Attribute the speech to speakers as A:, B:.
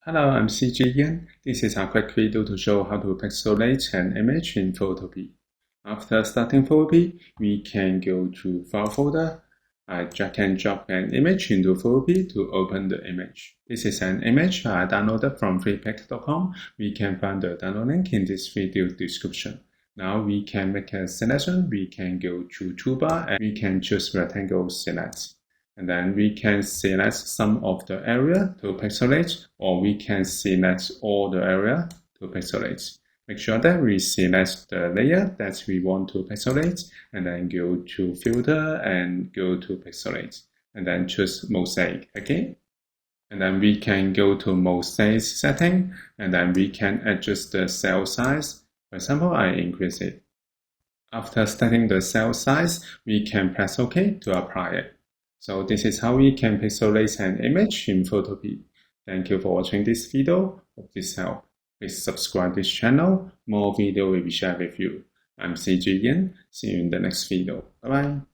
A: Hello, I'm cgian. This is a quick video to show how to pixelate an image in Photopea. After starting Photopea, we can go to File folder. I drag and drop an image into Photopea to open the image. This is an image I downloaded from freepik.com. We can find the download link in this video description. Now we can make a selection. We can go to Toolbar and we can choose Rectangle Select. And then we can select some of the area to pixelate, or we can select all the area to pixelate. Make sure that we select the layer that we want to pixelate, and then go to Filter and go to Pixelate, and then choose Mosaic again. And then we can go to Mosaic setting, and then we can adjust the cell size. For example, I increase it. After setting the cell size, we can press OK to apply it. So this is how we can pixelate an image in Photopea. Thank you for watching this video. Hope this helped. Please subscribe this channel. More video will be shared with you. I'm cgian. See you in the next video. Bye bye.